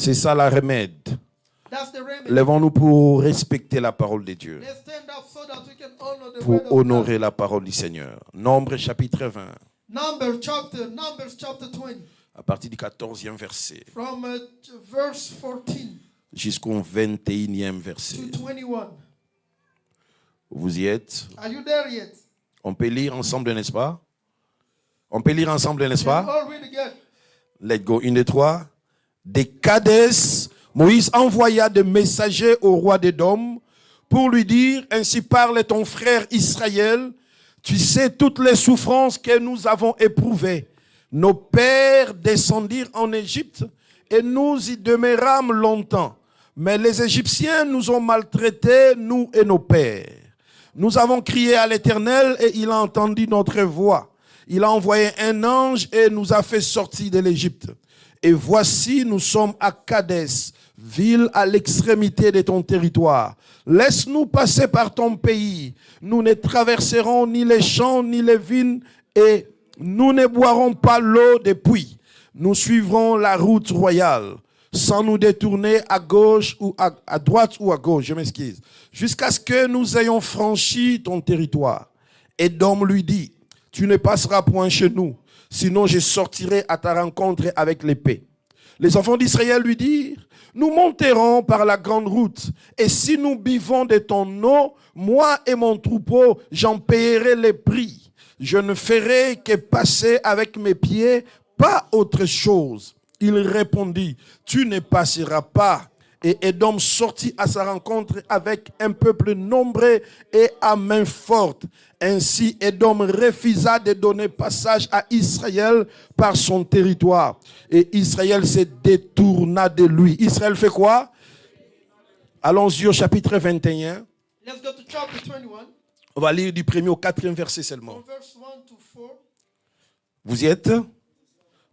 C'est ça la remède. That's the remedy. Lèvons-nous pour respecter la parole de Dieu, Let's stand up so that we can honor the word pour of God. honorer la parole du Seigneur. Nombre chapitre 20, Numbers chapter 20, à partir du 14e verset from verse 14 jusqu'au 21e verset. to 21. Vous y êtes? Are you there yet? On peut lire ensemble, n'est-ce pas? On peut lire ensemble, n'est-ce Can we pas? all read again? Let's go. 1, 2, 3. Des Kadès, Moïse envoya des messagers au roi d'Édom pour lui dire: ainsi parle ton frère Israël, tu sais toutes les souffrances que nous avons éprouvées. Nos pères descendirent en Égypte et nous y demeurâmes longtemps. Mais les Égyptiens nous ont maltraités, nous et nos pères. Nous avons crié à l'Éternel et il a entendu notre voix. Il a envoyé un ange et nous a fait sortir de l'Égypte. Et voici, nous sommes à Kadès, ville à l'extrémité de ton territoire. Laisse-nous passer par ton pays. Nous ne traverserons ni les champs ni les vignes et nous ne boirons pas l'eau des puits. Nous suivrons la route royale, sans nous détourner à gauche ou à droite ou à gauche, je m'excuse, jusqu'à ce que nous ayons franchi ton territoire. Édom lui dit: tu ne passeras point chez nous, sinon je sortirai à ta rencontre avec l'épée. Les enfants d'Israël lui dirent: nous monterons par la grande route, et si nous buvons de ton eau, moi et mon troupeau, j'en payerai les prix. Je ne ferai que passer avec mes pieds, pas autre chose. Il répondit: tu ne passeras pas. Et Édom sortit à sa rencontre avec un peuple nombreux et à main forte. Ainsi, Édom refusa de donner passage à Israël par son territoire. Et Israël se détourna de lui. Israël fait quoi? Allons-y au chapitre 21. Let's go to chapter 21, On va lire du 1er au 4e verset seulement. from verse 1 to 4. Vous y êtes?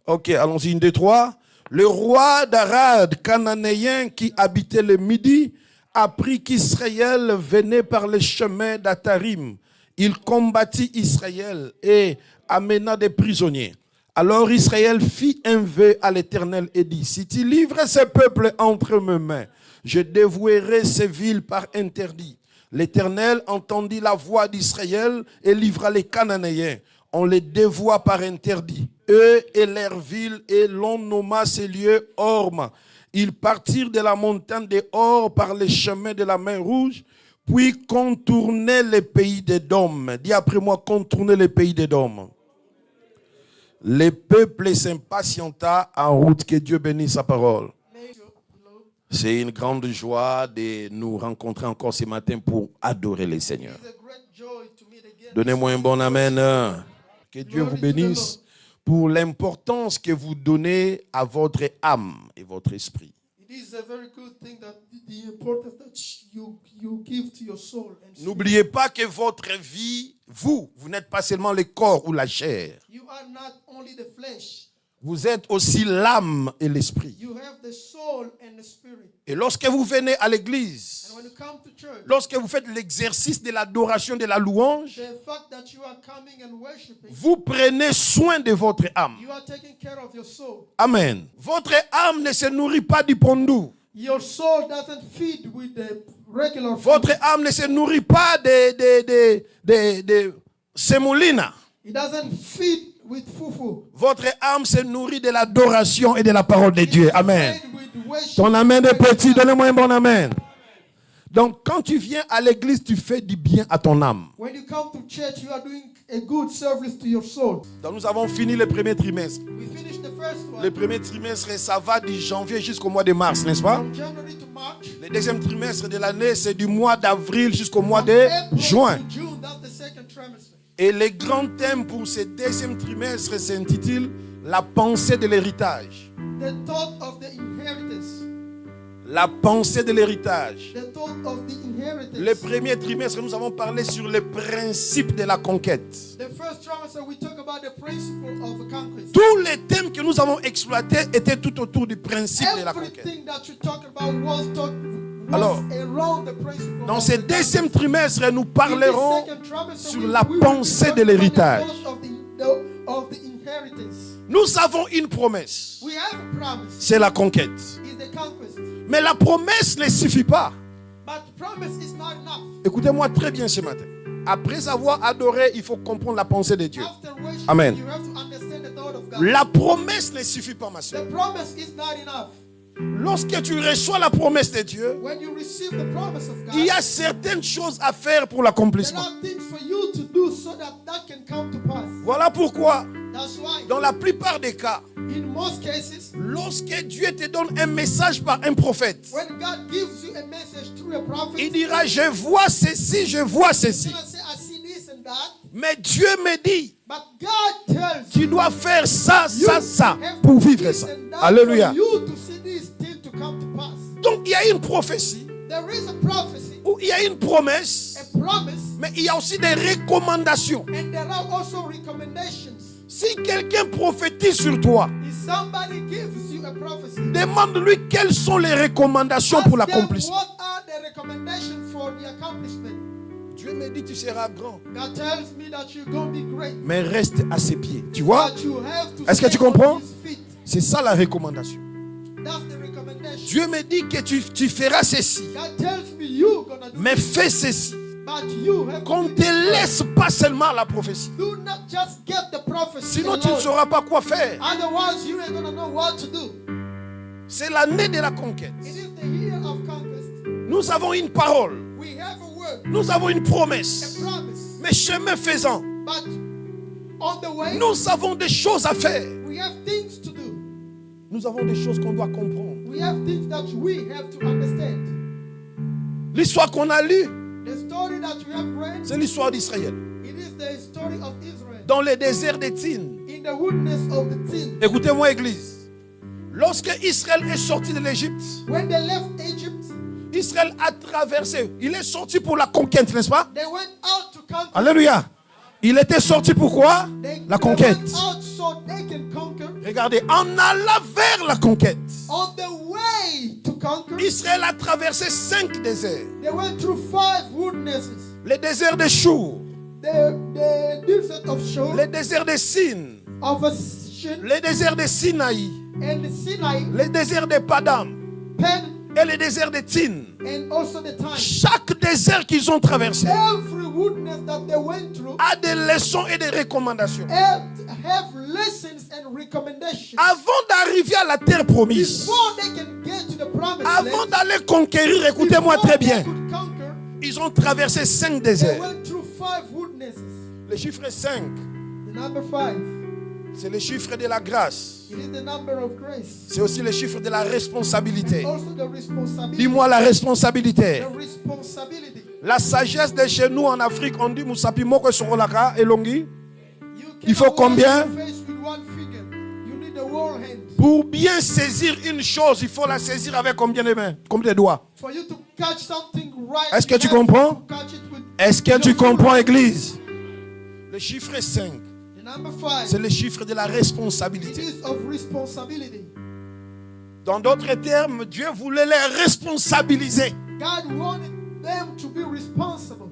Ok, allons-y, 1, 2, 3. Le roi d'Arad, cananéen qui habitait le Midi, apprit qu'Israël venait par le chemin d'Atarim. Il combattit Israël et amena des prisonniers. Alors Israël fit un vœu à l'Éternel et dit: si tu livres ce peuple entre mes mains, je dévouerai ces villes par interdit. L'Éternel entendit la voix d'Israël et livra les Cananéens. On les dévoua par interdit, eux et leurs villes, et l'on nomma ces lieux Orma. Ils partirent de la montagne de Or par les chemins de la mer Rouge, puis contournaient les pays d'Édom. Dis après moi: contourner les pays d'Édom. Les peuples s'impatienta en route. Que Dieu bénisse sa parole. C'est une grande joie de nous rencontrer encore ce matin pour adorer le Seigneur. It's a great joy to meet again. Donnez-moi un bon amen. Que Dieu vous bénisse pour l'importance que vous donnez à votre âme et votre esprit. It is a very good thing that the importance that you give to your soul and spirit. N'oubliez pas que votre vie, vous n'êtes pas seulement le corps ou la chair. You are not only the flesh. Vous êtes aussi l'âme et l'esprit. You have the soul and the spirit. Et lorsque vous venez à l'église, And when you come to church, lorsque vous faites l'exercice de l'adoration, de la louange, the fact that you are coming and worshiping, vous prenez soin de votre âme. you are taking care of your soul. Amen. Votre âme ne se nourrit pas du pondou. Your soul doesn't feed with the regular food. Votre âme ne se nourrit pas de semolina. It doesn't feed with fufu. Votre âme se nourrit de l'adoration et de la parole de Dieu. Amen. Fed with worship. Ton amen est petit, donnez-moi un bon amen. Donc, quand tu viens à l'église, tu fais du bien à ton âme. When you come to church, you are doing a good service to your soul. Donc, nous avons fini le premier trimestre. We finished the first one. Le premier trimestre, ça va du janvier jusqu'au mois de mars, n'est-ce pas? From January to March. Le deuxième trimestre de l'année, c'est du mois d'avril jusqu'au mois de April juin. to June, that's the second trimester. Et le grand thème pour ce deuxième trimestre s'intitule La pensée de l'héritage. The thought of the inheritance. La pensée de l'héritage. The thought of the inheritance. Le premier trimestre, nous avons parlé sur les principes de la conquête. The first trimester, we talk about the principle of conquest. Tous les thèmes que nous avons exploités étaient tout autour du principe de la conquête. Everything that you talk about was Alors, around the principle dans of ce the conquest. deuxième trimestre, nous In this parlerons second trimester, sur we la will pensée talk de about the l'héritage. thought of the inheritance. Nous avons une promesse. We have a promise. C'est la conquête. Is the conquest. Mais la promesse ne suffit pas. But promise is not enough. Écoutez-moi très bien ce matin. Après avoir adoré, il faut comprendre la pensée de Dieu. After worship, Amen. you have to understand the thought of God. La promesse ne suffit pas, ma soeur. The promise is not enough. Lorsque tu reçois la promesse de Dieu, When you receive the promise of God, il y a certaines choses à faire pour there l'accomplissement. are things for you to do so that that can come to pass. Voilà pourquoi, That's why, dans la plupart des cas, in most cases, lorsque Dieu te donne un message par un prophète, when God gives you a message through a prophet, il dira, je vois ceci, je vois ceci. you're gonna say, I see this and that. Mais Dieu me dit, But God tells tu you, dois faire ça, you ça, ça, have pour to vivre this ça. and that Alléluia. for you to see this thing to come to pass. Donc il y a une prophétie, There is a prophecy, où il y a une promesse, a promise, mais il y a aussi des recommandations. and there are also recommendations. Si quelqu'un prophétise sur toi, If somebody gives you a prophecy, demande-lui quelles sont les recommandations pour ask them l'accomplissement. what are the recommendations for the accomplishment. Dieu me dit tu seras grand, God tells me that you're going to be great. mais reste à ses pieds. Tu vois, But you have to est-ce que stay tu comprends? on his feet. c'est ça la recommandation. That's the recommendation. Dieu me dit que tu feras ceci, God tells me you're going to do mais this, fais ceci. but you have Qu'on to ne do te this. laisse pas seulement la prophétie. Do not just get the prophecy Sinon tu ne alone. sauras pas quoi faire. Otherwise, you ain't going to know what to do. C'est l'année de la conquête. It is the year of conquest. Nous avons une parole, We have a word, nous avons une promesse. a promise. Mais chemin faisant, But on the way, nous avons des choses à faire. we have things to do. Nous avons des choses qu'on doit comprendre. We have things that we have to understand. L'histoire qu'on a lue, The story that you have read, c'est l'histoire d'Israël. it is the story of Israel. Dans le désert d'Étin. In the wilderness of the tin. Écoutez-moi, Église. Lorsque Israël est sorti de l'Égypte, When they left Egypt, Israël a traversé. Il est sorti pour la conquête, n'est-ce pas? they went out to conquer. Alléluia. Il était sorti pour quoi? They La conquête. went out so they can conquer. Regardez, en allant vers la conquête, On the way to conquer, Israël a traversé 5 déserts. they went through 5 wildernesses. Le désert de Chour, The desert of Shur, le désert de Sin, of Shin, le désert de Sinaï, and Sinai, le désert de Padam Pen, et le désert de Tin. and also the time. Chaque désert qu'ils ont traversé Every wilderness that they went through a des leçons et des recommandations. have lessons and recommendations. Avant d'arriver à la terre promise, Before they can get to the promised avant land, d'aller conquérir, écoutez-moi before très they bien, could conquer, ils ont traversé 5 they déserts. went through 5 wildernesses. Le chiffre 5, The number 5, c'est le chiffre de la grâce. it is the number of grace. C'est aussi le chiffre de la responsabilité. Also the responsibility. Dis-moi la responsabilité. The responsibility. La sagesse de chez nous en Afrique, on dit Moussapi Moko Sorolaka et Longi. You Il faut cannot wash combien? your face with one finger. You need the whole hand. Pour bien saisir une chose, il faut la saisir avec combien de mains? Combien de doigts? For you to catch something right, Est-ce que you tu have comprends? to catch it with Est-ce que your tu full comprends, hand. Église? Le chiffre 5, The number 5, c'est le chiffre de la it responsabilité. is of responsibility. Dans d'autres termes, Dieu voulait les responsabiliser. God wanted them to be responsible.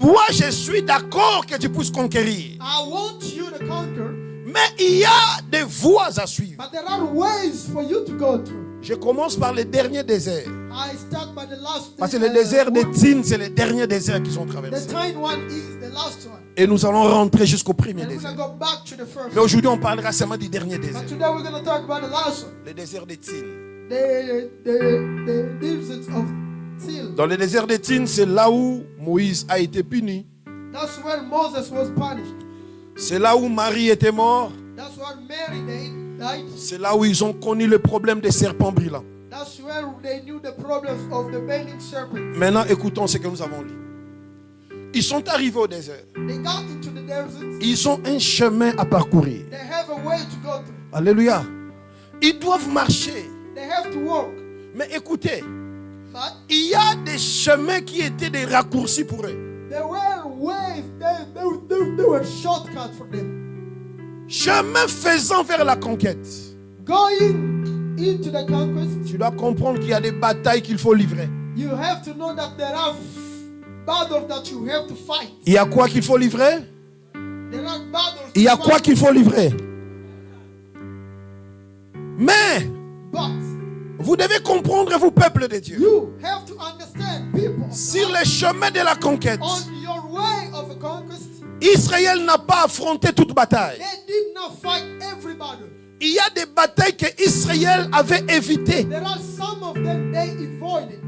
Moi, je suis d'accord que tu puisses conquérir. I want you to conquer, Mais il y a des voies à suivre. but there are ways for you to go through. Je commence par le dernier désert. I start by the last. Parce que le désert de Tin, c'est le dernier désert qu'ils ont The traversé. tiny one is the last one. Et nous allons rentrer jusqu'au premier And we're désert. going to go back to the first. Mais aujourd'hui, on parlera seulement du dernier désert. But today we're going to talk about the last one. Le désert de Tin. The desert of Till. Dans le désert de Tin, c'est là où Moïse a été puni. That's where Moses was punished. C'est là où Marie était morte. That's where Mary died. C'est là où ils ont connu le problème des serpents brillants. That's where they knew the problems of the burning serpent. Maintenant, écoutons ce que nous avons lu. Ils sont arrivés au désert. They got into the desert. Ils ont un chemin à parcourir. They have a way to go through. Alléluia. Ils doivent marcher. They have to walk. Mais écoutez, But il y a des chemins qui étaient des raccourcis pour eux. there were ways. They were shortcuts for them. Chemin faisant vers la conquête. Going into the conquest, Tu dois comprendre qu'il y a des batailles qu'il faut livrer. you have to know that there are battles that you have to fight. Il y a quoi qu'il faut livrer? There are battles Il y a to quoi fight. qu'il faut livrer? Mais But Vous devez comprendre, vous, peuple de Dieu. You have to understand, people of Sur God, le chemin de la conquête, on your way of a conquest, Israël n'a pas affronté toute bataille. they did not fight every battle. Il y a des batailles que Israël avait évitées. There are some of them they avoided.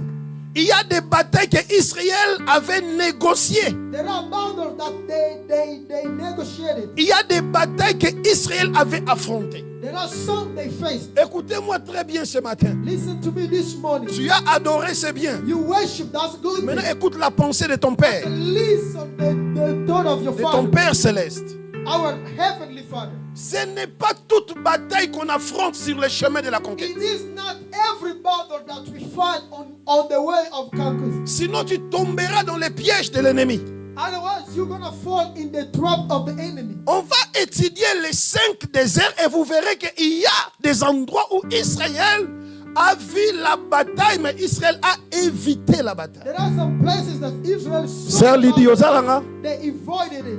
Il y a des batailles que Israël avait négociées. There are battles that they negotiated. Il y a des batailles que Israël avait affrontées. There are some they faced. Écoutez-moi très bien ce matin. Listen to me this morning. Tu as adoré, c'est bien. You worship, that's good. Maintenant, écoute la pensée de ton Père, Listen the thought of your de ton Father, Père céleste. our heavenly Father. Ce n'est pas toute bataille qu'on affronte sur le chemin de la conquête. It is not every battle that we fight on the way of conquest. Sinon, tu tomberas dans les pièges de l'ennemi. Otherwise, you're going to fall in the trap of the enemy. On va étudier les 5 déserts et vous verrez qu'il y a des endroits où Israël a vu la bataille, mais Israël a évité la bataille. There are some places that Israel Sœur Lydie Ozalanga, they avoided it.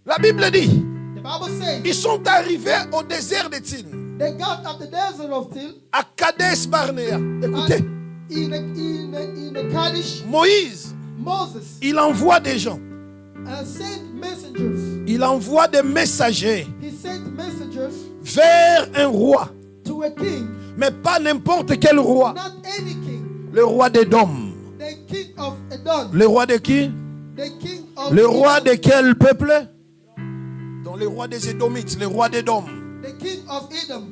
la Bible dit, The Bible says ils sont arrivés au désert de Tin, they got at the desert of Til, à Kadesh Barnea. Écoutez, in the Kadesh, Moïse, Moses il envoie des gens, sent messengers. il envoie des messagers He sent messengers vers un roi, to a king, mais pas n'importe quel roi, not any king, le roi d'Édom. the king of Edom, Le roi de qui? the king of Le roi Edom, de quel peuple? Dans le roi des Édomites, le roi d'Édom. the king of Edom.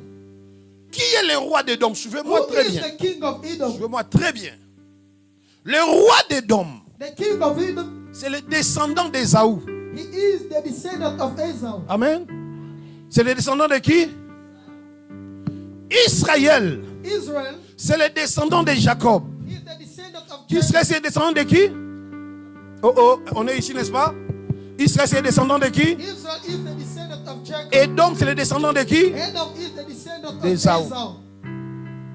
Qui est le roi d'Édom? Suivez-moi Who très is bien. the king of Edom? Suivez-moi très bien. Le roi d'Édom, The king of Edom, c'est le descendant d'Ésaü. he is the descendant of Esau. Amen. C'est le descendant de qui? Israël, Israel c'est le descendant de Jacob. is the descendant of Israël, Jacob. c'est le descendant de qui? Oh oh, on est ici, n'est-ce pas? Israël, c'est le descendant de qui? Israel is the descendant of Jacob. Édom, c'est le descendant de qui? Edom is the descendant of Esau. Esau.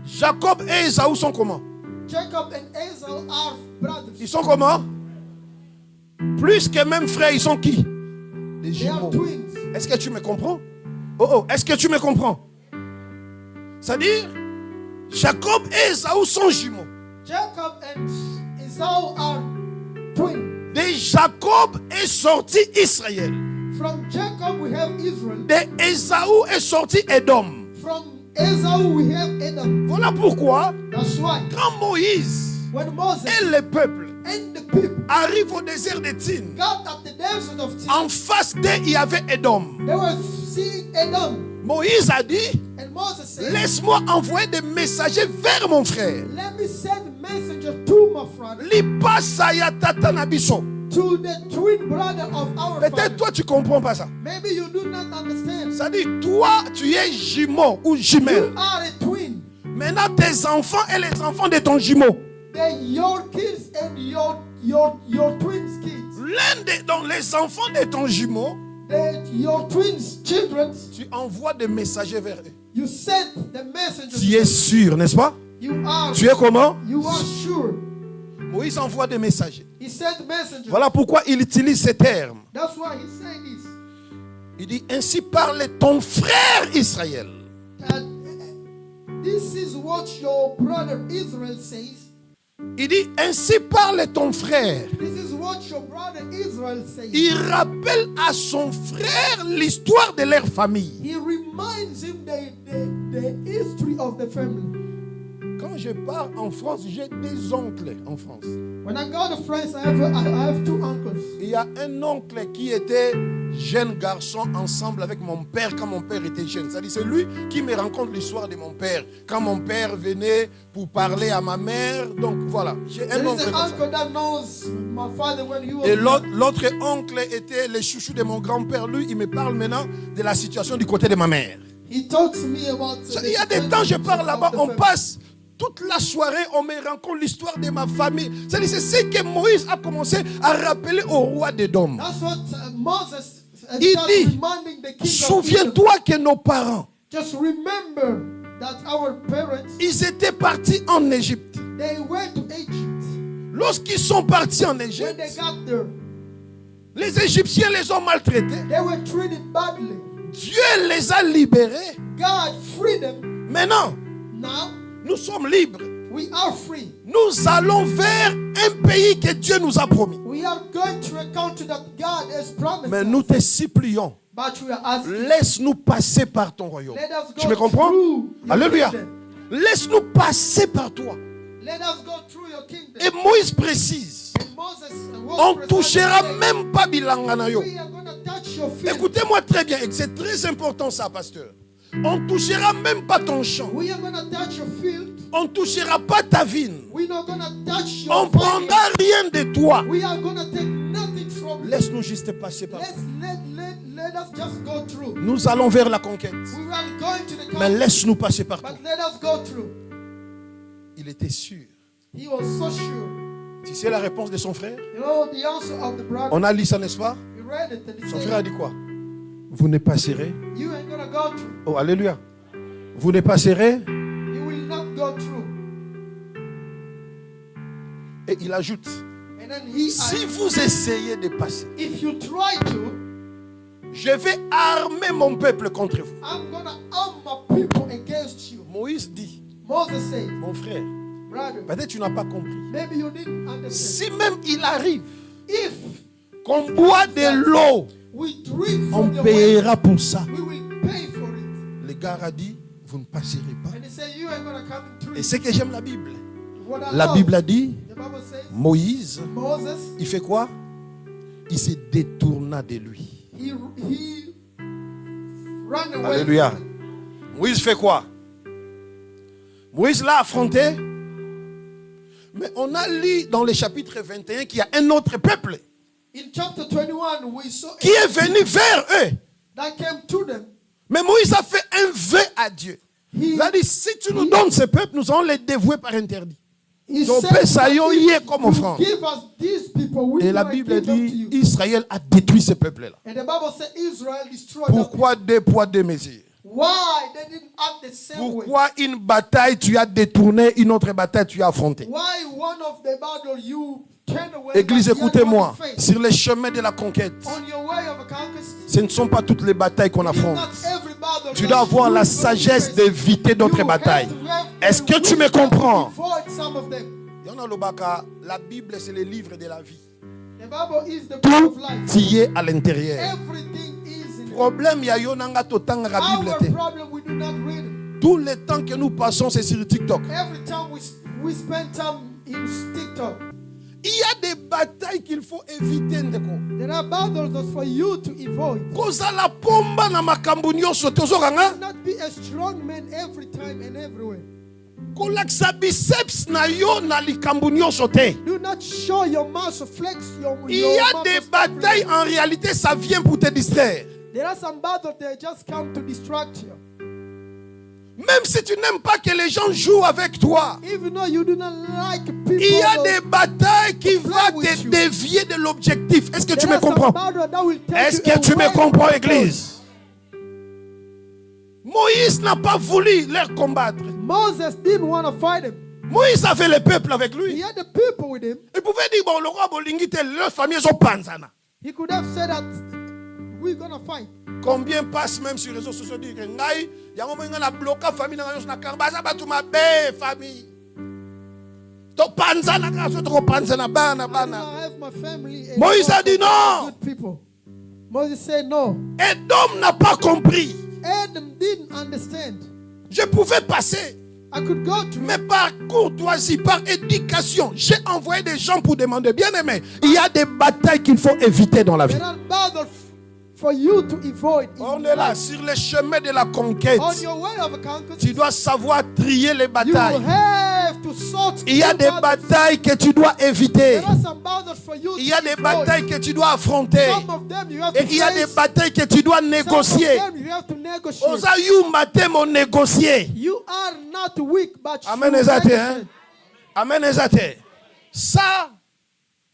Jacob et Ésaü sont comment? Jacob and Esau are brothers. Ils sont comment? Plus que même frères, ils sont qui? Des They are jumeaux. twins. Est-ce que tu me comprends? Oh oh, est-ce que tu me comprends? C'est-à-dire, Jacob et Ésaü sont jumeaux. Jacob and Esau are twins. De Jacob est sorti Israël. From Jacob we have Israel. De Ésaü est sorti Édom. From Esau we have Edom. Voilà pourquoi, That's why quand Moïse when Moses et le peuple and the people arrivent au désert de Tin, got at the desert of Tin, en face d'eux, il y avait Édom. they were seeing Edom. Moïse a dit, And Moses said, laisse-moi envoyer des messagers vers mon frère. let me send messenger to my father, Lipasa ya tata na biso. to the twin brother of our Peut-être father. toi tu comprends pas ça. Maybe you do not understand. Ça dit, toi tu es jumeau ou jumelle. You are a twin. Maintenant tes enfants et les enfants de ton jumeau. Then your kids and your twins kids, Dans les enfants de ton jumeau, your twins children, tu envoies des messagers vers eux. you send the messenger. Tu es sûr, n'est-ce pas? You are comment? sure. Moïse envoie des messagers. He sent messenger. Voilà pourquoi il utilise ces termes. That's why he said this. Il dit, ainsi parle ton frère Israël. That this is what your brother Israel says. Il dit, ainsi parle ton frère. This is what your brother Israel says. Il rappelle à son frère l'histoire de leur famille. He reminds him the history of the family. Quand je pars en France, j'ai des oncles en France. When I go to France, I have two uncles. Il y a un oncle qui était jeune garçon ensemble avec mon père quand mon père était jeune. C'est-à-dire c'est lui qui me raconte l'histoire de mon père. Quand mon père venait pour parler à ma mère. Donc voilà, j'ai un There oncle is comme an ça. uncle that knows my father when he was Et young. l'autre oncle était le chouchou de mon grand-père. Lui, il me parle maintenant de la situation du côté de ma mère. He talks to me about Il y a des temps, je pars là-bas, on passe toute la soirée, on me raconte l'histoire de ma famille. C'est ce que Moïse a commencé à rappeler au roi d'Édom. That's what Moses Il started dit, reminding the king of Edom. souviens-toi que nos parents, Just remember that our parents, ils étaient partis en Égypte. they went to Egypt. Lorsqu'ils sont partis en When they Égypte, got there, les Égyptiens les ont maltraités. they were treated badly. Dieu les a libérés. God freed them. Maintenant, Now, nous sommes libres. we are free. Nous allons vers un pays que Dieu nous a promis. We are going to a country that God has promised Mais us. nous te supplions, But we are asking, laisse-nous passer par ton royaume. let us Tu me go comprends? through your Alléluia. kingdom. Laisse-nous passer par toi. Let us go through your kingdom. Et Moïse précise, And Moses on was touchera precisely même pas bilanga na yo. saying, we are going to touch your feet. Écoutez-moi très bien, et c'est très important ça, pasteur. On ne touchera même pas ton champ. We are going to touch your field. On ne touchera pas ta vigne. We're not going to touch On your ne prendra rien de toi. We are going to take nothing from you. Laisse-nous juste passer par toi. Let us just go through. Nous allons vers la conquête. We are going to the Mais country, laisse-nous passer par toi. but let us go through. Il était sûr. He was so sure. Tu sais la réponse de son frère? You know the answer of the brother. On a lu ça, n'est-ce pas? He read it and he Son said, frère a dit quoi? Vous ne passerez. you ain't going to go through. Oh, alléluia. Vous ne passerez. You will not go through. Et il ajoute, And then he si added, vous essayez de passer, if you try to, je vais armer mon peuple contre vous. I'm going to arm my people against you. Moïse dit, Moses said, mon frère, brother, peut-être tu n'as pas compris. maybe you didn't understand. Si même il arrive If qu'on boit de l'eau, we drink on from your well, payera pour ça. we will pay for it. Le gars a dit, vous ne passerez pas. And he said, you ain't going to come through. Et c'est que j'aime la Bible. What I La love, Bible a dit, the Bible says, Moïse, Moses, il fait quoi? Il se détourna de lui. he ran away. Alléluia. from it. Moïse fait quoi? Moïse l'a affronté. Mais on a lu dans le chapitre 21 qu'il y a un autre peuple In chapter 21, we saw qui est venu vers eux. that came to them. Mais Moïse a fait un vœu à Dieu. He, Il a dit, si tu nous donnes ce peuple, nous allons les dévouer par interdit. he Donc, said ça y that est, if comme you offrande. give us these people, we Et la will Bible give them to dit, you. Israël a détruit ce peuple-là. And the Bible said Israel destroyed them. Pourquoi deux poids, deux mesures? Why they didn't act the same way? Pourquoi une bataille tu as détourné, une autre bataille tu as affronté? Why one of the battle you turn away? Église, but the other écoutez-moi. one you face? Sur les chemins de la conquête, On your way of conquest, ce ne sont pas toutes les batailles qu'on it's affronte. not every battle Tu that dois avoir you la will sagesse face. d'éviter d'autres You batailles. have to have Est-ce que the tu me wisdom to comprends? avoid some of them. Yana Lobaka, la Bible, c'est le livre de la vie. The Bible is the book of Tout life. y est à l'intérieur. Everything is in it. Problème, ya yonanga totanga la Bible. Our te. problem, we do not read it. Tout le temps que nous passons, c'est sur TikTok. Every time we spend time in TikTok, Il y a des batailles qu'il faut éviter. Ndeko. there are battles that's for you to avoid. Kozala pomba na makambo nyonso tozokanga. Do not be a strong man every time and everywhere. Kolakisa biceps na yo na likambo nyonso te. Do not show your muscle, flex your Il y a muscles des batailles, everywhere. en réalité, ça vient pour te distraire. There are some battles that just come to distract you. Même si tu n'aimes pas que les gens jouent avec toi, Even though you do not like people, il y a des batailles qui vont with te you. dévier de l'objectif. Est-ce que tu there me are some comprends? battles that will take Est-ce you que tu me away comprends, from Église? Moïse n'a pas voulu les combattre. God. Moses didn't want to fight him. Moïse avait le peuple avec He lui. had the people with him. Il pouvait dire, bon, le roi Bolingite, leur famille, ils ont panzana. He could have said that we're going to fight. Combien passent même sur les réseaux sociaux dire que ngai yango mo ngana bloquer famille na ngai na karbaza batu mabe famille to panza na kaso to panza na bana bana. I have my family. And Moïse a all dit non. Good people. Moses said no. Edom n'a pas compris. Adam didn't understand. Je pouvais passer, I could go through. mais par courtoisie, par éducation, j'ai envoyé des gens pour demander, bien aimé, il y a des batailles qu'il faut éviter dans la vie. There are battles for you to avoid. in On est là life. sur le chemin de la conquête. On your way of conquest, Tu dois savoir trier les you batailles. have to sort. Il y a through des battles. batailles que tu dois éviter. There are some battles for you Il y a to des avoid. batailles que tu dois affronter. Some of them you have Et to il y a face. des batailles que tu dois Some of négocier. them you have to negotiate. Osa you matin mon négocier. You are not weak, but Amen you ezate, negotiate. hein? Amen ezate. Ça,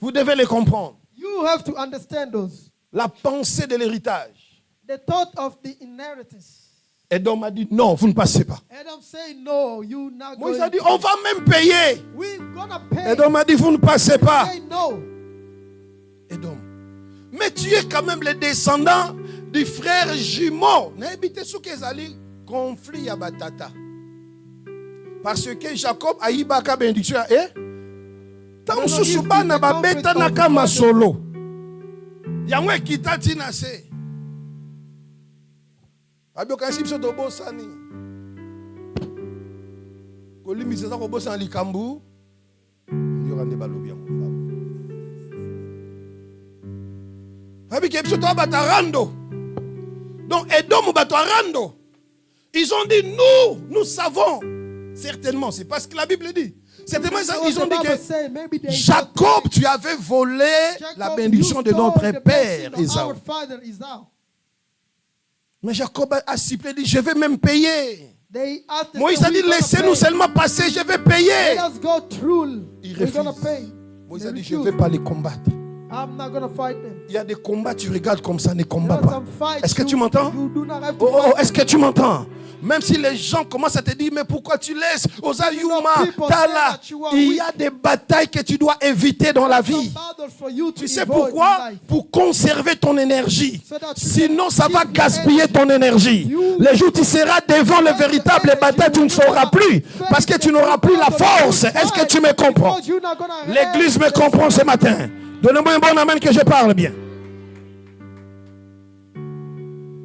vous devez le comprendre. You have to understand those. La pensée de l'héritage. The thought of the inheritance. Edom a dit non, vous ne passez pas. Adam say no, you not Moïse going a dit to. on va même payer. We're gonna pay. Edom a dit vous ne passez pas. Say no. Edom. Mais tu es quand même le descendant du frère jumeau. N'habitez sous qu'ils allaient conflit à Batata. Parce que Jacob a eu baka bénédiction. Tant que Souba n'a pas bêta n'a qu'à ma solo. Yamwe kita tina se. Abioka sipso to bosani. Kolimi seza ko bosan likambu. Yorande balobi yango. Abike sipso to batarando. Donc Edom batarando. Ils ont dit nous savons certainement, c'est pas ce que la Bible dit. Certainement ils ont dit que Jacob, tu avais volé la bénédiction de notre père Ésaü. Mais Jacob a sifflé, dit, je vais même payer. Moïse a dit, laissez-nous seulement passer, je vais payer. Il refuse. Moïse a dit, je ne vais pas les combattre. Il y a des combats, tu regardes comme ça, ne combat pas. Est-ce que tu m'entends? Est-ce que tu m'entends? Même si les gens commencent à te dire, mais pourquoi tu laisses Osayuma, Tala? Il y a des batailles que tu dois éviter dans la vie. Tu sais pourquoi? Pour conserver ton énergie. Sinon, ça va gaspiller ton énergie. Les jours où tu seras devant les véritables batailles, tu ne sauras plus. Parce que tu n'auras plus la force. Est-ce que tu me comprends? L'église me comprend ce matin. Donnez-moi un bon amen que je parle bien.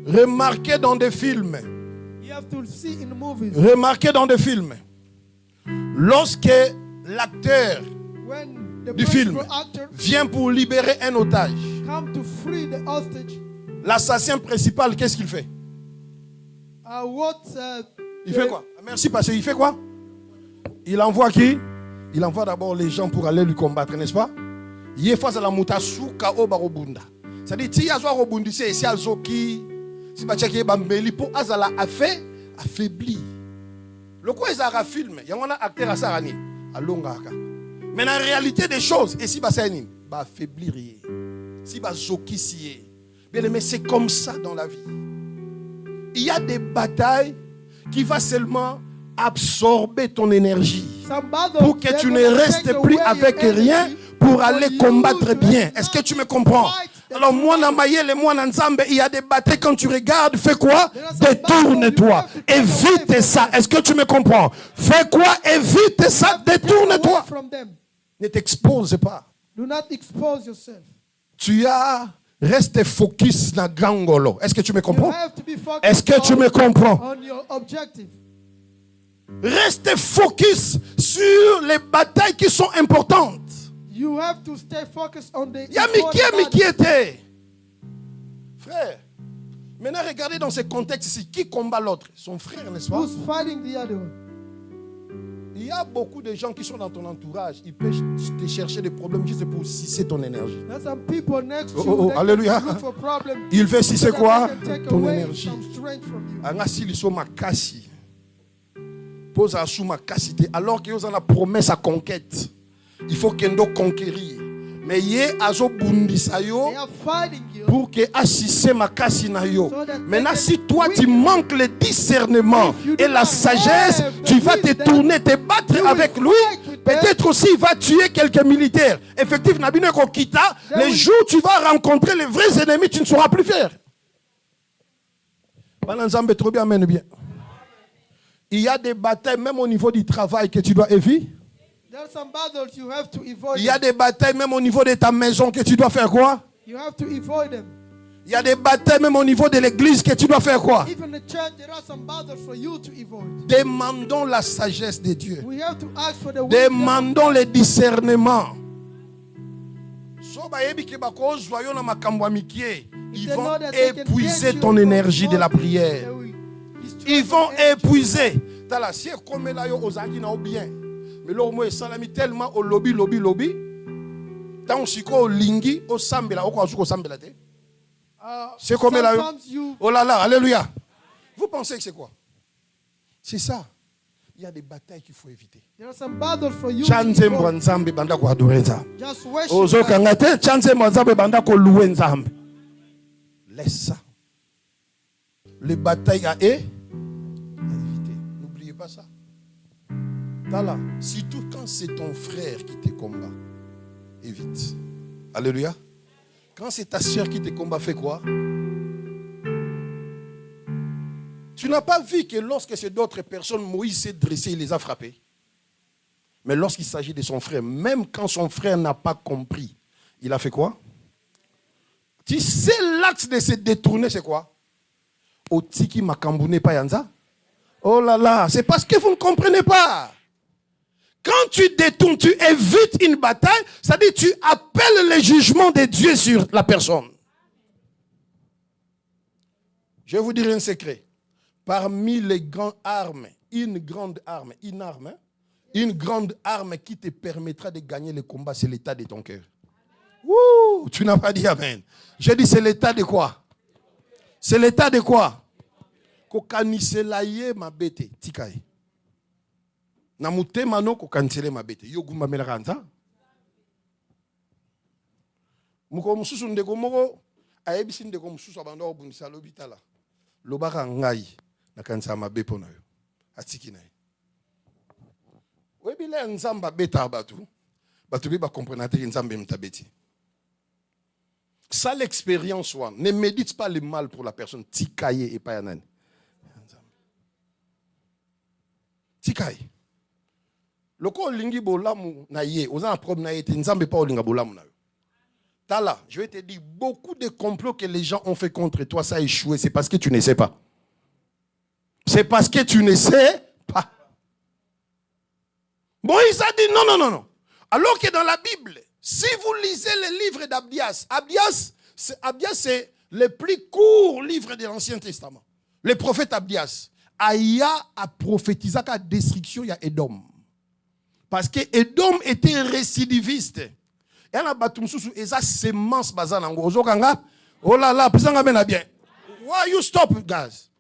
Remarquez dans des films. Remarquez dans des films. Lorsque l'acteur du film vient pour libérer un otage, l'assassin principal, qu'est-ce qu'il fait? Il fait quoi? Merci, parce qu'il fait quoi? Il envoie qui? Il envoie d'abord les gens pour aller lui combattre, n'est-ce pas? Il est face à la mutasuka au barobunda. C'est-à-dire, si il y a un rebondissé ici à Zoki, si il y a un pour azala affaibli. Le quoi ils ont film, il y a un acteur à Sarani, à Longaka. Mais la réalité des choses, et si il va affaiblir, si il va Zoki si. Mais c'est comme ça dans la vie. Il y a des batailles qui vont seulement absorber ton énergie pour que tu ne restes plus avec rien pour aller combattre bien. Est-ce que tu me comprends? Alors moi, il y a des batailles quand tu regardes, fais quoi? Détourne-toi. Évite ça. Est-ce que tu me comprends? Fais quoi? Évite ça. Détourne-toi. Ne t'expose pas. Tu as... Reste focus na gangolo. Est-ce que tu me comprends? Est-ce que tu me comprends? Reste focus sur les batailles qui sont importantes. You have to stay focused on the était. Frère, maintenant regardez dans ce contexte ici, qui combat l'autre? Son frère, n'est-ce pas? Who's fighting the other one? Il y a beaucoup de gens qui sont dans ton entourage. Ils peuvent te chercher des problèmes juste pour sucer ton énergie. Alléluia. Il veut sucer quoi? Ton énergie. Pose à sous ma cassité. Alors qu'ils ont la promesse à conquête. Il faut qu'ils doivent conquérir. Mais yé azo bundisayo pour que assisse ma cassinayo. Maintenant, si toi tu manques le discernement et la sagesse, tu vas te tourner, te battre avec lui. Peut-être aussi il va tuer quelques militaires. Effectivement, les jours où tu vas rencontrer les vrais ennemis, tu ne sauras plus faire. Il y a des batailles même au niveau du travail que tu dois éviter. Il y a des batailles même au niveau de ta maison que tu dois faire quoi? Il y a des batailles même au niveau de l'église que tu dois faire quoi? Demandons la sagesse de Dieu. Demandons le discernement. Ils vont épuiser ton énergie de la prière. Ils vont épuiser. Mais là, moi, salami tellement au lobby. Tant que lingi au sambela, au sambela. C'est comme là. Oh là là, alléluia. Vous pensez que c'est quoi? C'est ça. Il y a des batailles qu'il faut éviter. Laisse ça. Les batailles à éviter. N'oubliez pas ça. Là, surtout quand c'est ton frère qui te combat, évite. Alléluia. Quand c'est ta soeur qui te combat, fais quoi? Tu n'as pas vu que lorsque c'est d'autres personnes, Moïse s'est dressé, il les a frappés. Mais lorsqu'il s'agit de son frère, même quand son frère n'a pas compris, il a fait quoi? Tu sais, l'acte de se détourner, c'est quoi? Otiki makamboune pa yanza? Oh là là, c'est parce que vous ne comprenez pas. Quand tu détournes, tu évites une bataille, c'est-à-dire tu appelles le jugement de Dieu sur la personne. Je vais vous dire un secret. Parmi les grandes armes, une grande arme qui te permettra de gagner le combat, c'est l'état de ton cœur. Ouh, tu n'as pas dit amen. J'ai dit c'est l'état de quoi? C'est l'état de quoi? Kokaniselaye mabete tikaye. Namute mano kokanisele mabete. Yogumba melakanza. Muko mususu ndeko moko ayebisi ndeko mususu abanda obundisa lobitala. Lobaka ngai nakanisa mabepo na yo. Atiki na ye. Webile nzamba beta batu. Batu bi ba comprendre te nzambe mtabeti. Ça l'expérience one. Ne médite pas le mal pour la personne. Tikaye et pas yanani. Tikaye. Loko lingi bolamu na ye. Oza un problème na ye. Nzambe pas olinga bolamu na yo. Tala, je vais te dire, beaucoup de complots que les gens ont fait contre toi, ça a échoué. C'est parce que tu ne sais pas. C'est parce que tu ne sais pas. Moïse a dit non. Alors que dans la Bible, si vous lisez les livres d'Abdias, Abdias c'est le plus court livre de l'Ancien Testament. Le prophète Abdias. Aya a prophétisé la destruction de Edom. Parce que Edom était récidiviste. Et on a battu eza semence bazana ngozo kanga. Oh là là, pisanga mena bien. Why you stop, guys?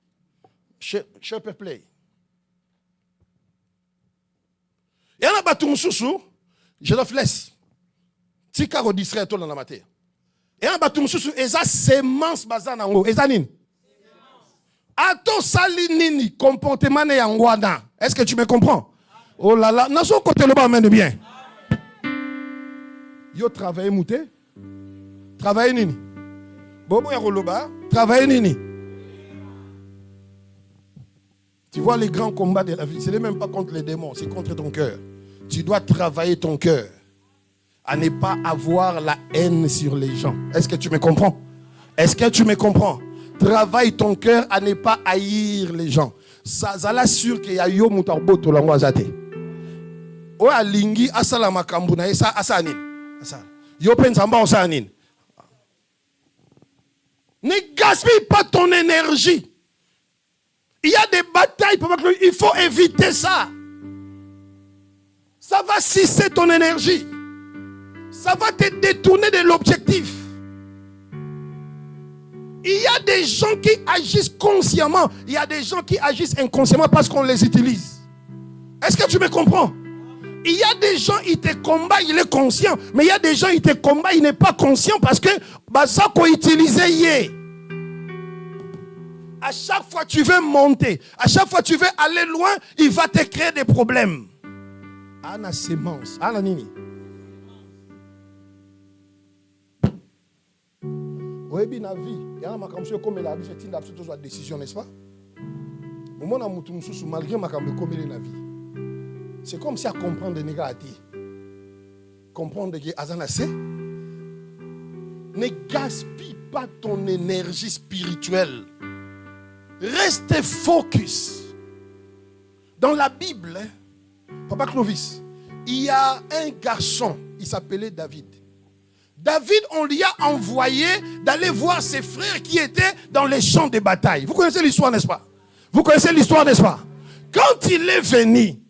Shepherd play. Et on a battu je le laisse. Tika ko distrait tout dans la matière. Et on a battu eza semence bazana ngo. Eza nini? Ato sali nini comportement ne yangwana. Est-ce que tu me comprends? Oh là là, naso côté le bas mène bien. Yo travaille mouté. Travaille nini. Bobo ya roloba, travaille nini. Tu vois les grands combats de la vie, ce n'est même pas contre les démons, c'est contre ton cœur. Tu dois travailler ton cœur à ne pas avoir la haine sur les gens. Est-ce que tu me comprends? Est-ce que tu me comprends? Travaille ton cœur à ne pas haïr les gens. Ça l'assure qu'il y a yo mutarbo to lango azate. O alingi asala makambu na esa asani. Yo pensamba osani. Ne gaspille pas ton énergie. Il y a des batailles, il faut éviter ça. Ça va sucer ton énergie. Ça va te détourner de l'objectif. Il y a des gens qui agissent consciemment. Il y a des gens qui agissent inconsciemment parce qu'on les utilise. Est-ce que tu me comprends? Il y a des gens, ils te combattent, il est conscient. Mais il y a des gens, ils te combattent, il n'est pas conscient parce que ça qu'on utilisait hier. À chaque fois tu veux monter, à chaque fois tu veux aller loin, il va te créer des problèmes. Ana sémence, ana nini. Oyebi na vie, il y a makambo comme la vie, c'est une absolue décision, n'est-ce pas? Au moment où tu mususu malgré makambo comme la vie. C'est comme si à comprendre des négatifs. Comprendre que azana c'est. Ne gaspille pas ton énergie spirituelle. Reste focus. Dans la Bible, Papa Clovis, il y a un garçon, il s'appelait David. David, on lui a envoyé d'aller voir ses frères qui étaient dans les champs de bataille. Vous connaissez l'histoire, n'est-ce pas? Vous connaissez l'histoire, n'est-ce pas? Quand il est venu,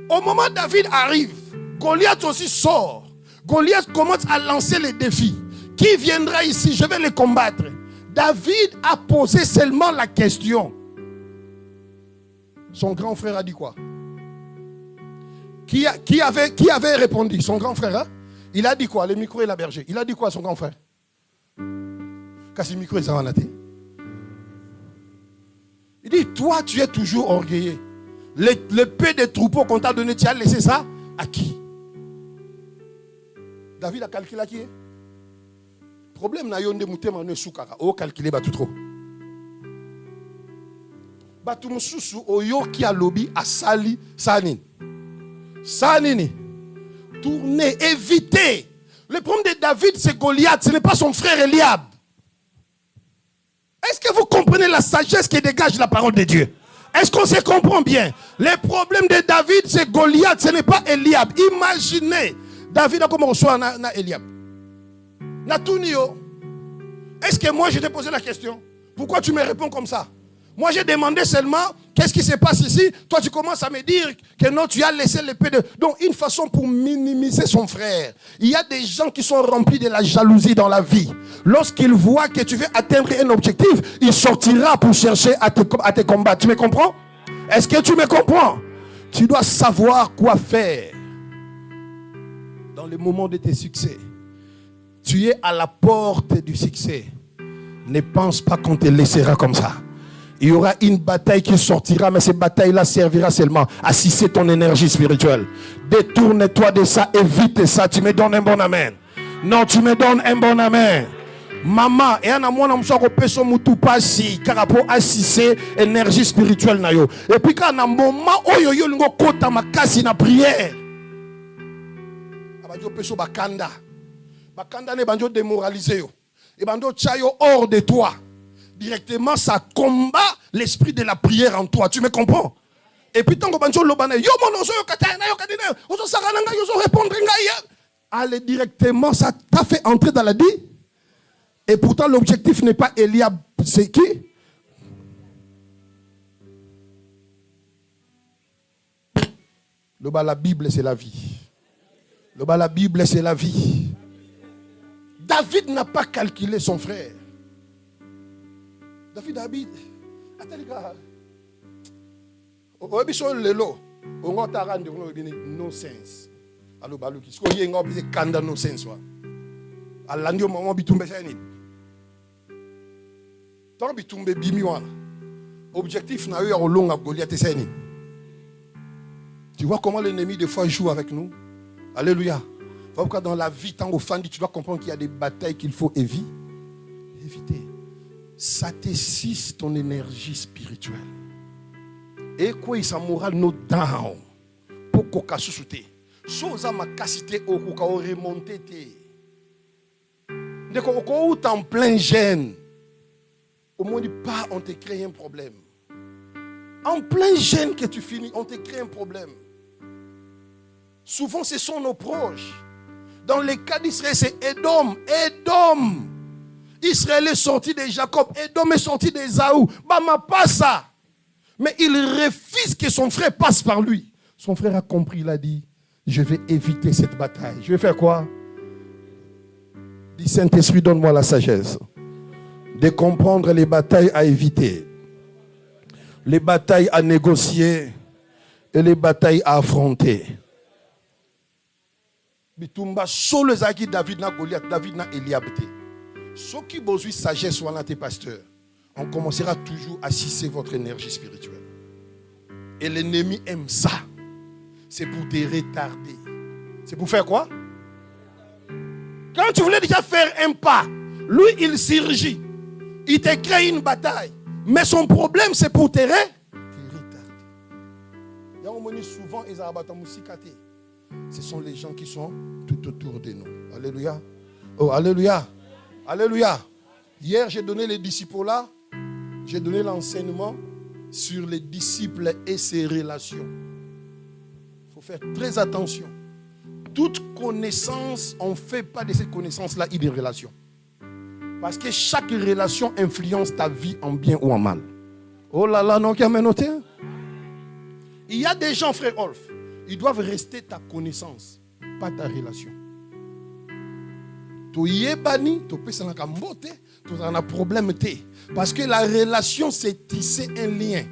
au moment où David arrive, Goliath aussi sort. Goliath commence à lancer les défis. Qui viendra ici? Je vais les combattre. David a posé seulement la question. Son grand frère a dit quoi? Qui avait répondu? Son grand frère, hein? Il a dit quoi? Le micro et la berger. Il a dit quoi, son grand frère? Kasi micro et ça. Il dit, toi, tu es toujours orgueilleux. Le peu de troupeaux qu'on t'a donné, tu as laissé ça à qui? David a calculé à qui? Problème na yonde mutema ne soukaka. O calculer ba tout trop. Batumususu oyoki alobi asali sanini. Sanini. Tournez, évitez. Le problème de David, c'est Goliath, ce n'est pas son frère Eliab. Est-ce que vous comprenez la sagesse qui dégage la parole de Dieu? Est-ce qu'on se comprend bien? Le problème de David, c'est Goliath, ce n'est pas Eliab. Imaginez, David a comment reçoit na Eliab. Na Tunio. Est-ce que moi je t'ai posé la question? Pourquoi tu me réponds comme ça? Moi j'ai demandé seulement qu'est-ce qui se passe ici. Toi tu commences à me dire que non, tu as laissé l'épée de... Donc une façon pour minimiser son frère. Il y a des gens qui sont remplis de la jalousie dans la vie. Lorsqu'il voit que tu veux atteindre un objectif, il sortira pour chercher à te combattre. Tu me comprends? Est-ce que tu me comprends? Tu dois savoir quoi faire dans les moments de tes succès. Tu es à la porte du succès. Ne pense pas qu'on te laissera comme ça. Il y aura une bataille qui sortira, mais cette bataille-là servira seulement à assurer ton énergie spirituelle. Détourne-toi de ça, évite ça. Tu me donnes un bon amen. Non, tu me donnes un bon amen. Maman, et un moi, je suis peso mutu pasi, car pour assister énergie spirituelle na yo. Et puis quand un moment où yo lingo kota makasi na prière, abajo peso bakanda, bakanda ne banjo démoraliser yo, et banjo chayo hors de toi. Directement, ça combat l'esprit de la prière en toi. Tu me comprends? Et puis, tant que banjo lobana, yo mon ozo yo katana yo kadina, ozo sarananga yo zo répondre ngaya. Allez directement, ça t'a fait entrer dans la vie. Et pourtant, l'objectif n'est pas Eliab, c'est qui? La Bible, c'est la vie. La Bible, c'est la vie. David n'a pas calculé son frère. David. Attends les gars. On est lelo. On a tarandi no sense. Allo baluki. Ce qu'on y est en obligé kanda no sense wa. Alandi au moment bitumbe sani. Tant bitumbe bimi wana. Objectif na eu à longa Goliath sani. Tu vois comment l'ennemi des fois joue avec nous. Alléluia. Pourquoi dans la vie tant au fandi tu dois comprendre qu'il y a des batailles qu'il faut éviter. Ça t'essisse ton énergie spirituelle. Et quoi il s'amoura no down pour qu'on casse sous tes. Chose à ma cassité au coup qu'on remonter tes. Dès qu'on est en plein gêne, au moins dit pas on te crée un problème. En plein gêne que tu finis, on te crée un problème. Souvent ce sont nos proches. Dans les cas d'Israël, c'est Édom. Israël est sorti de Jacob, Édom est sorti d'Ésaü. Bama pas ça. Mais il refuse que son frère passe par lui. Son frère a compris, il a dit, je vais éviter cette bataille. Je vais faire quoi? Dis Saint-Esprit, donne-moi la sagesse de comprendre les batailles à éviter, les batailles à négocier et les batailles à affronter. Bitumba solo zaki David na Goliath, David na Eliab. Ceux qui besoin de sagesse sont là tes pasteurs. On commencera toujours à assister votre énergie spirituelle. Et l'ennemi aime ça. C'est pour te retarder. C'est pour faire quoi? Quand tu voulais déjà faire un pas, lui il surgit. Il te crée une bataille. Mais son problème c'est pour te retarder. Souvent, ce sont les gens qui sont tout autour de nous. Alléluia. Oh, alléluia. Alléluia. Hier, j'ai donné les disciples là. J'ai donné l'enseignement sur les disciples et ses relations. Il faut faire très attention. Toute connaissance, on ne fait pas de cette connaissance-là une relation. Parce que chaque relation influence ta vie en bien ou en mal. Oh là là, non, qui a noté? Il y a des gens, frère Olf, ils doivent rester ta connaissance, pas ta relation. Tu y es banni, tu peux s'en camboter, tu as un problème. Parce que la relation, c'est tisser un lien.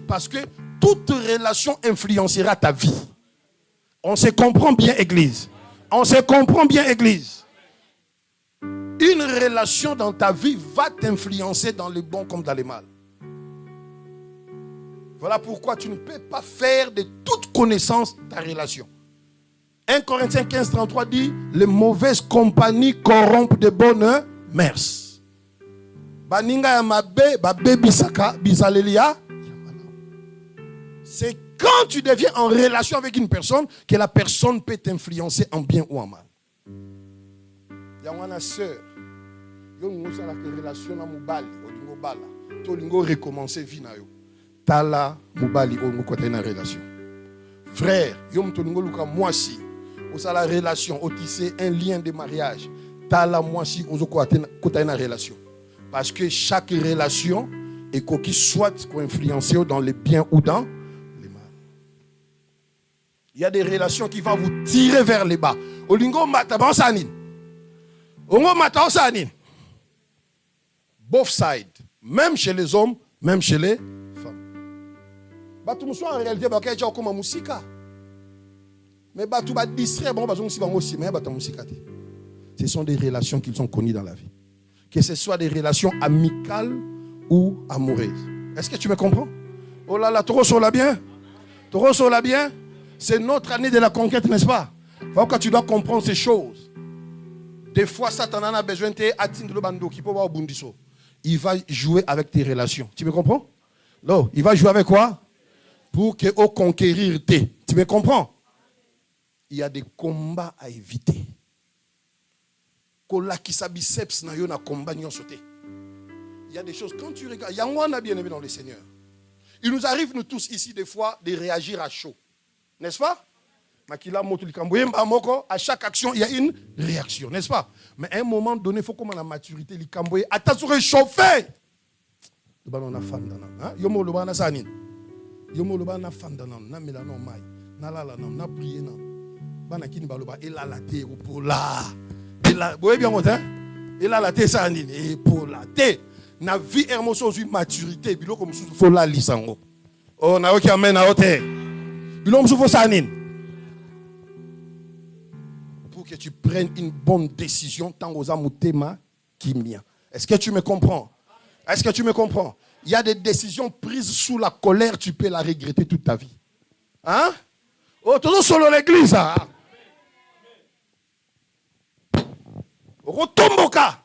Parce que toute relation influencera ta vie. On se comprend bien, Église. On se comprend bien, Église. Une relation dans ta vie va t'influencer dans le bon comme dans le mal. Voilà pourquoi tu ne peux pas faire de toute connaissance ta relation. 1 Corinthiens 15, 33 dit, les mauvaises compagnies corrompent de bonnes mœurs. Baninga ya mabe, babe bisaka, bisalelia. C'est quand tu deviens en relation avec une personne que la personne peut t'influencer en bien ou en mal. Il y a une sœur. Il y a une relation avec Moubali. Tu as recommencer vie. Tala Moubali, tu as une relation. Frère, il y a une moi si. Vous avez la relation, vous tissez un lien de mariage. Tala moi si, vous avez une relation. Parce que chaque relation est qui soit influencer dans le bien ou dans le mal. Il y a des relations qui vont vous tirer vers le bas. Olingo mataban sanin. Ongo mataban sanin. Both sides. Même chez les hommes, même chez les femmes. Batu muso en réalité ba kaja comme musika. Mais batu ba distrait bon bazon si ba aussi mais batu musika. Ce sont des relations qu'ils ont connues dans la vie. Que ce soit des relations amicales ou amoureuses. Est-ce que tu me comprends? Oh là là, Toro la bien. Toro la bien. C'est notre année de la conquête, n'est-ce pas? Faut que tu dois comprendre ces choses. Des fois, Satan en a besoin de atteindre le bando qui peut avoir bundiso. Il va jouer avec tes relations. Tu me comprends? Non, il va jouer avec quoi? Pour que au conquérir tes. Tu me comprends? Il y a des combats à éviter. Il y a des choses, quand tu regardes, il y a un bien-aimé dans le Seigneur. Il nous arrive, nous tous ici, des fois, de réagir à chaud. N'est-ce pas? À chaque action, il y a une réaction, n'est-ce pas? Mais à un moment donné, il faut comme la maturité, il camboye. Attention, réchauffer. On a fan dans yomo loba na sanin. Yomo loba na fan dans na melano mai. Na la la na prier na. Bana kini baloba elalate pour la. Vous voyez bien mon temps? Elalate sanin et pour la te. Na vie hermoso une maturité, bilo comme sous faut la lisango. Oh na oki amen na hote. Bilo comme sous faut sanin. Pour que tu prennes une bonne décision tant aux amutema kimia. Est-ce que tu me comprends? Est-ce que tu me comprends? Il y a des décisions prises sous la colère, tu peux la regretter toute ta vie. Hein? Oh, tout solo l'église. Hein? Retomboka.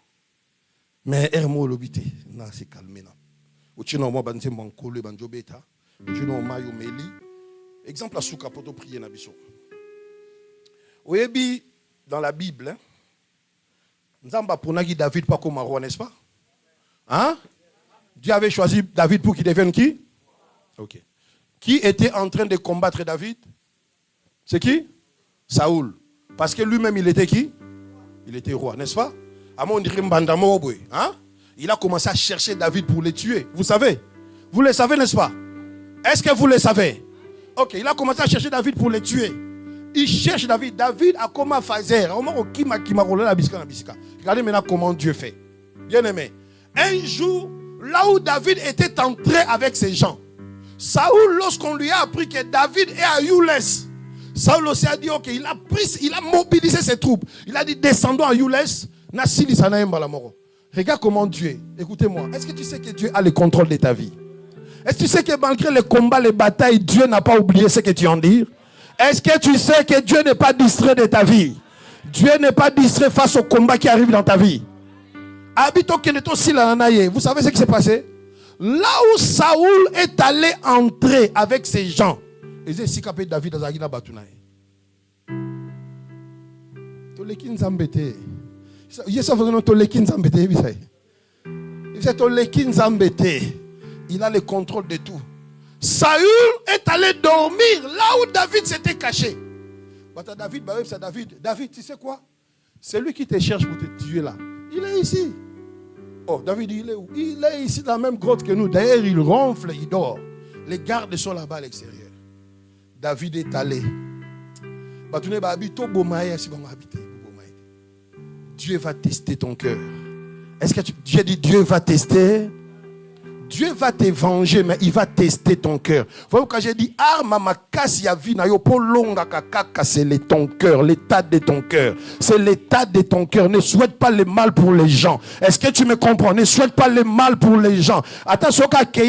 Mais Hermo lobité, na c'est calmé na. Uchino mo banze bankolo banjobeta. Uchino mayo meli. Exemple à souka poto prier na biso. Oyebi dans la Bible, hein? Nzamba ponaki David pas comme roi, n'est-ce pas? Hein? Dieu avait choisi David pour qu'il devienne qui? Ok. Qui était en train de combattre David? C'est qui? Saoul. Parce que lui-même, il était qui? Il était roi, n'est-ce pas? Hein? Il a commencé à chercher David pour le tuer. Vous savez? Vous le savez, n'est-ce pas? Est-ce que vous le savez? Ok, il a commencé à chercher David pour le tuer. Il cherche David. David a comment faire? Regardez maintenant comment Dieu fait. Bien aimé. Un jour, là où David était entré avec ses gens, Saoul, lorsqu'on lui a appris que David est à Youles, Saoul aussi a dit, ok, il a mobilisé ses troupes. Il a dit, descendons à Youles. Regarde comment Dieu est. Écoutez-moi, est-ce que tu sais que Dieu a le contrôle de ta vie? Est-ce que tu sais que malgré les combats, les batailles, Dieu n'a pas oublié ce que tu en dis? Est-ce que tu sais que Dieu n'est pas distrait de ta vie? Dieu n'est pas distrait face aux combats qui arrivent dans ta vie. Vous savez ce qui s'est passé? Là où Saoul est allé entrer avec ses gens, il disait si capé David a zagina batunaye. Tolekin zambete. Yesa faisant tolekin zambete bisay. Il fait tolekin zambete. Il a le contrôle de tout. Saül est allé dormir là où David s'était caché. David, tu sais quoi? C'est lui qui te cherche pour te tuer là. Il est ici. Oh, David, il est où? Il est ici dans la même grotte que nous. D'ailleurs, il ronfle, il dort. Les gardes sont là-bas à l'extérieur. David est allé. Dieu va tester ton cœur. Est-ce que j'ai dit Dieu va tester? Dieu va te venger, mais il va tester ton cœur. Vous voyez quand j'ai dit c'est ton cœur, l'état de ton cœur. C'est l'état de ton cœur. Ne souhaite pas le mal pour les gens. Est-ce que tu me comprends? Ne souhaite pas le mal pour les gens. Attention, tu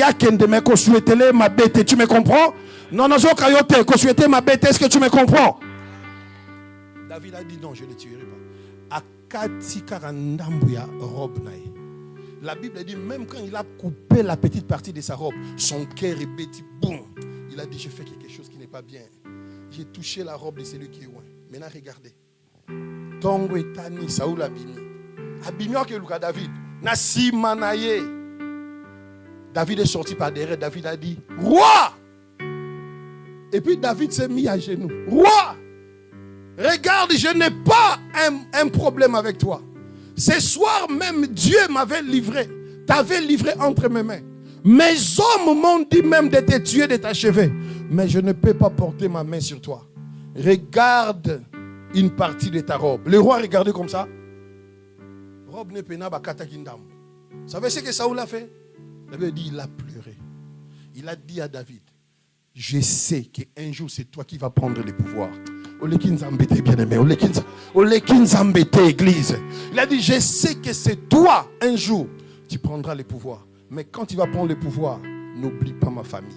me comprends? Non, est-ce que tu me comprends? David a dit non, je ne le tuerai pas. La Bible dit, même quand il a coupé la petite partie de sa robe, son cœur est bêti, boum. Il a dit, j'ai fait quelque chose qui n'est pas bien. J'ai touché la robe de celui qui est loin. Maintenant, regardez. Tongo etani, Saoul abimi. Abimi que Luka David. Nasi manaye. David est sorti par derrière. David a dit, roi! Et puis David s'est mis à genoux. Roi! Regarde, je n'ai pas un problème avec toi. Ce soir même, Dieu m'avait livré. T'avais livré entre mes mains. Mes hommes m'ont dit même de te tuer, de t'achever. Mais je ne peux pas porter ma main sur toi. Regarde une partie de ta robe. Le roi regardait comme ça. Robe ne pena bakata kindam. Vous savez ce que Saoul a fait? David dit, il a pleuré. Il a dit à David, je sais qu'un jour c'est toi qui vas prendre le pouvoir. Olekin Zambete, bien-aimé. Olekin Zambete, église. Il a dit, je sais que c'est toi, un jour, tu prendras le pouvoir. Mais quand tu vas prendre le pouvoir, n'oublie pas ma famille.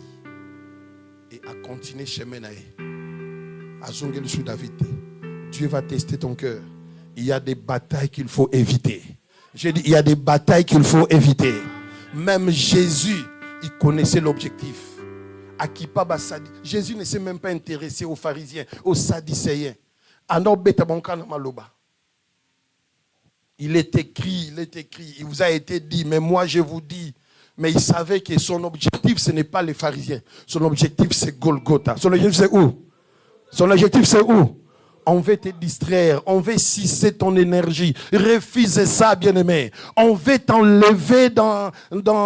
Et à continuer chemin à Zongel sous David. Dieu va tester ton cœur. Il y a des batailles qu'il faut éviter. J'ai dit, il y a des batailles qu'il faut éviter. Même Jésus, il connaissait l'objectif. Jésus ne s'est même pas intéressé aux pharisiens, aux sadducéens. Il est écrit, il vous a été dit, mais moi je vous dis. Mais il savait que son objectif, ce n'est pas les pharisiens. Son objectif, c'est Golgotha. Son objectif, c'est où? Son objectif, c'est où? On veut te distraire, on veut sucer ton énergie. Refuse ça, bien-aimé. On veut t'enlever dans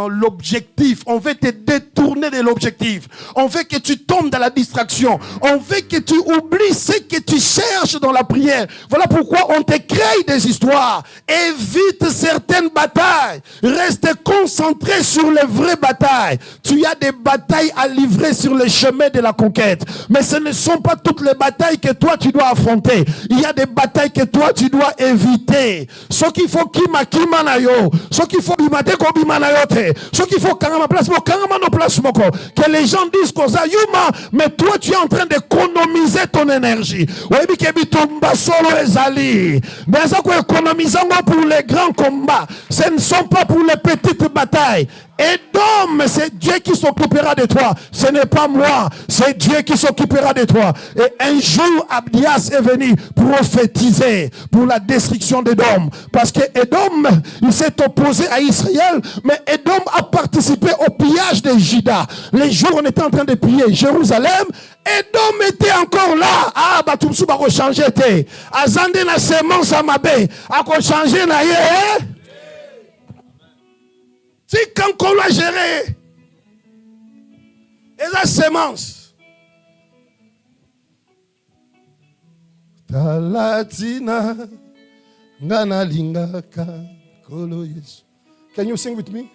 l'objectif. On veut te détourner de l'objectif. On veut que tu tombes dans la distraction. On veut que tu oublies ce que tu cherches dans la prière. Voilà pourquoi on te crée des histoires. Évite certaines batailles. Reste concentré sur les vraies batailles. Tu as des batailles à livrer sur le chemin de la conquête. Mais ce ne sont pas toutes les batailles que toi tu dois affronter. Il y a des batailles que toi tu dois éviter. Ce qu'il faut kima na yo, ce qu'il faut bimate ko bimana yote, ce qu'il faut kangama place mo kangama no place moko. Que les gens disent qu'on a yuma, mais toi tu es en train d'économiser ton énergie. Webi ke bitumba solo ezali. Mais ça ko économiser pour les grands combats. Ce ne sont pas pour les petites batailles. Édom, c'est Dieu qui s'occupera de toi. Ce n'est pas moi, c'est Dieu qui s'occupera de toi. Et un jour, Abdias est venu prophétiser pour la destruction d'Édom. Parce que Édom, il s'est opposé à Israël, mais Édom a participé au pillage de Juda. Les jours où on était en train de piller Jérusalem, Édom était encore là. Ah, Batumsu va changer. Azande na semence amabe, a changer na ye. Si quand on l'a géré, et la sémence, Talatina, Ngana Lingaka, Kolo Yesu. Can you sing with me?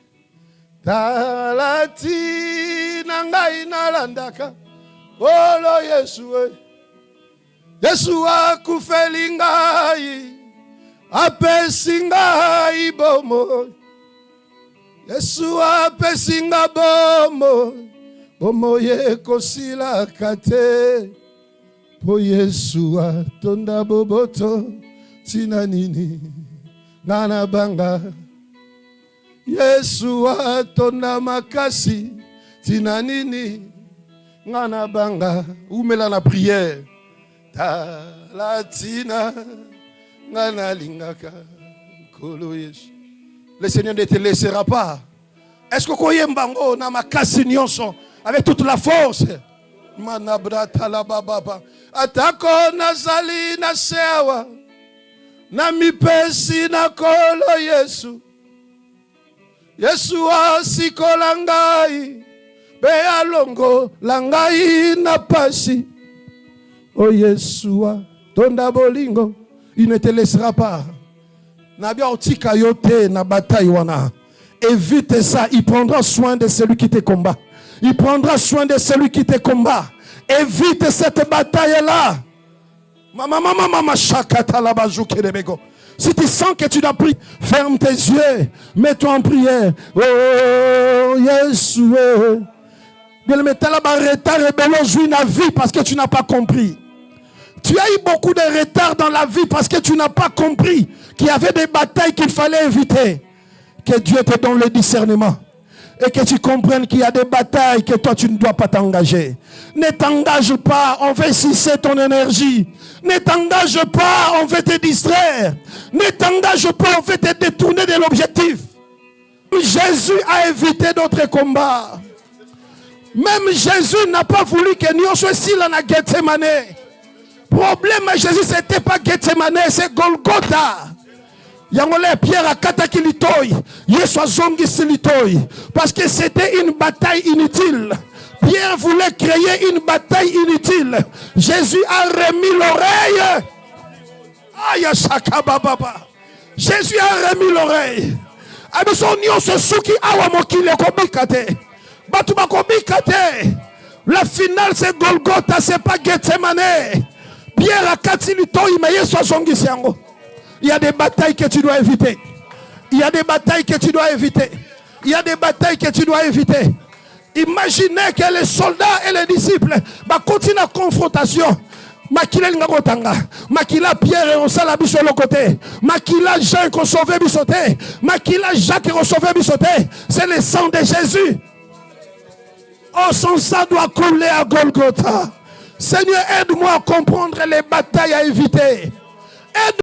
Talatina, Ngaina Landaka, Kolo Yesu. Yesu akufelingai, apesingai bomo. Yesu apesinga bomo, bomo ye kosila kate. Po Yesu atonda boboto, tina nini, nana banga. Yesu atonda makasi, tina nini, nana banga. Oumela la prière. Ta latina, nana lingaka, kolo Yesu. Le Seigneur ne te laissera pas. Est-ce que vous mbango na makasi nyonso avec toute la force? Manabrata la baba. Atako nazali na sewa. Na mipesi na kolo Yesu. Yesu asikola ngai. Be alongo langai na pasi. Oh Yesu tonda bolingo. Il ne te laissera pas. Évite ça. Il prendra soin de celui qui te combat. Il prendra soin de celui qui te combat. Évite cette bataille-là. Si tu sens que tu dois prier, ferme tes yeux. Mets-toi en prière. Oh, Yesu. Bien le mettre là-bas, retard et bello jouit la vie parce que tu n'as pas compris. Tu as eu beaucoup de retard dans la vie parce que tu n'as pas compris qu'il y avait des batailles qu'il fallait éviter. Que Dieu te donne le discernement. Et que tu comprennes qu'il y a des batailles que toi tu ne dois pas t'engager. Ne t'engage pas, on veut sucer ton énergie. Ne t'engage pas, on veut te distraire. Ne t'engage pas, on veut te détourner de l'objectif. Jésus a évité d'autres combats. Même Jésus n'a pas voulu que nous soyons ici dans la Gethsemane. Problème à Jésus, ce n'était pas Gethsemane, c'est Golgotha. Yangole Pierre a kataki litoy, Yesu azongi silitoy, parce que c'était une bataille inutile. Pierre voulait créer une bataille inutile. Jésus a remis l'oreille. Aïe, Shakababa. Jésus a remis l'oreille. La finale c'est Golgotha, c'est pas Gethsemane. Pierre a kati litoy, mais Yesu azongi siango. Il y a des batailles que tu dois éviter. Il y a des batailles que tu dois éviter. Il y a des batailles que tu dois éviter. Imaginez que les soldats et les disciples continuent la confrontation. Makila ngakotanga, makila Pierre et Osala biso le côté, makila Jean qui sauvé bisoté, makila Jacques qui sauvé bisoté. C'est le sang de Jésus. Oh, son sang doit couler à Golgotha. Seigneur, aide-moi à comprendre les batailles à éviter. Aide